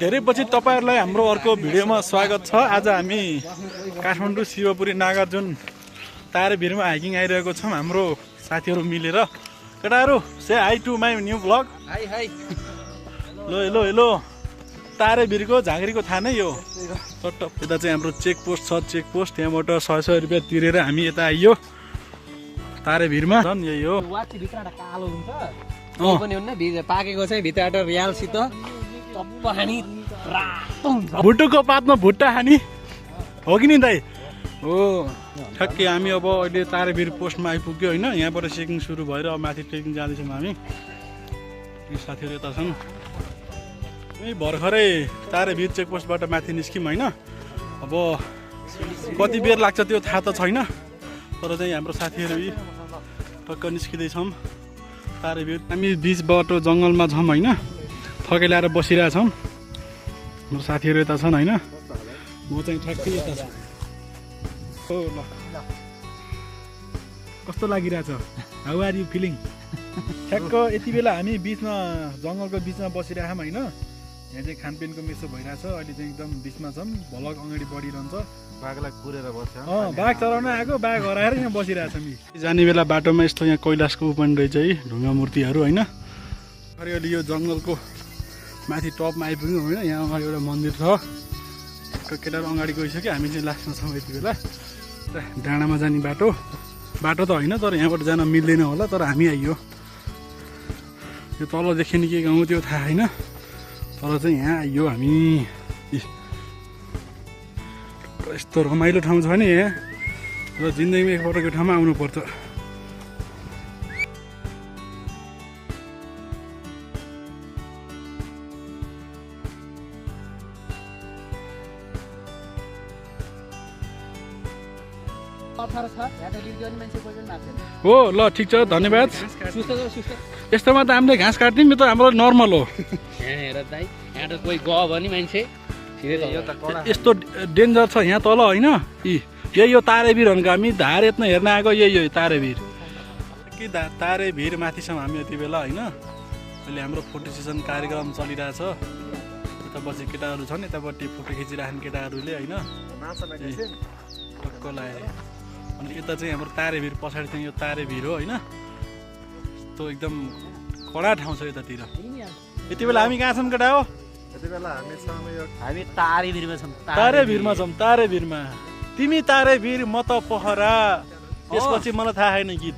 धेरै पछि तपाईहरुलाई हाम्रो अर्को भिडियोमा स्वागत छ। आज हामी काठमाडौँ शिवपुरी नागार्जुन तारे भिरमा हाइकिङ आइरहेको छौं हाम्रो साथीहरु मिलेर। केटाहरु say hi to my new blog. Hi hi. लो हेलो हेलो। तारे भिरको झाँक्रीको थाहा नै यो। टट्ट यता चाहिँ हाम्रो चेक पोस्ट छ। चेक पोस्ट त्यहाँबाट 100 रुपैयाँ तिरेर हामी यता आइयो तारे भिरमा। झन् यही हो। वाची भित्रबाट कालो हुन्छ। त्यो पनि हुन्न पाकेको चाहिँ भित्रबाट रियालसित टप्प हानी रातो हुन्छ। भुटुको पातमा भुट्टा हानी हो कि नि दाइ? हो। ठक्कै हामी अब अहिले तारेभिर पोस्टमा आइपुग्यो हैन। यहाँबाट चेकिङ सुरु भएर अब माथि ट्रेकिङ जाँदैछौँ हामी। यी साथीहरु यता छन्। यही भर्खरै तारेभिर चेक पोस्टबाट माथि निस्क्यौँ हैन। अब कति बेर लाग्छ त्यो थाहा त छैन, तर चाहिँ हाम्रो साथीहरु टक्क निस्किँदै छौँ तारेभिर। हामी बीचबाट जंगलमा छौँ हैन। थकै ल्याएर बसिरहेछौँ। हाम्रो साथीहरु यता छन् हैन। म चाहिँ ठ्याक्कै यता छु। ओ ल कस्तो लागिरहेछ? How are you feeling? ठ्याक्क यति बेला हामी बीचमा जंगलको बीचमा बसिरहेछौँ हैन। यहाँ चाहिँ खानपिनको मेसो भइरहेछ। अहिले चाहिँ एकदम बीचमा छौँ। भलक अगाडि बढिरहन्छ। बाघलाई कुरेर बस्छ। बाघ चराउन आएको, बाघ हराएर यहाँ बसिरहेछौँ। जाने बेला बाटोमा यस्तो यहाँ कैलाशको उपन रहेछ है, ढुङ्गा मूर्तिहरू हैन। अहिले यो जंगलको माथि टपमा आइपुग्यौँ हैन। यहाँ अगाडि एउटा मन्दिर छ। केटाहरु अगाडि गइसक्यो, हामी चाहिँ लास्टमा छौँ यति बेला। डाँडामा जाने बाटो बाटो त होइन, तर यहाँबाट जान मिल्दैन होला, तर हामी आइयो। यो तल देखिने के गाउँ त्यो थाहा छैन, तर चाहिँ यहाँ आइयो हामी। यस्तो रमाइलो ठाउँ छ नि यहाँ, र जिन्दगीमा एकपटक यो ठाउँमा आउनुपर्छ। हो ल ठिक छ, धन्यवाद। यस्तोमा त हामीले घाँस काट्ने नि, त हाम्रो नर्मल हो। यहाँ त कोही गयो भने मान्छे यस्तो डेन्जर छ यहाँ तल होइन। यही यो तारेभिर हो। हामी धार यत्न हेर्न आएको यही हो तारेभिर कि तारेभिर माथि छौँ हामी यति बेला होइन। अहिले हाम्रो फोटो सेसन कार्यक्रम चलिरहेछ। यता पछि केटाहरू छन्, यतापट्टि फोटो खिचिराख्ने केटाहरूले होइन। टक्क लाग्यो। अनि यता चाहिँ हाम्रो तारेभिर पछाडि चाहिँ यो तारेभिर हो होइन। यस्तो एकदम कडा ठाउँ छ यतातिर। यति बेला हामी कहाँ छौँ केटा हो? यति बेला हामी तारेभिरमा छौँ। तारेभिरमा छौँ। तारेभिरमा। तिमी तारेभिर म त पोखरा। त्यसपछि मलाई थाहा छैन गीत।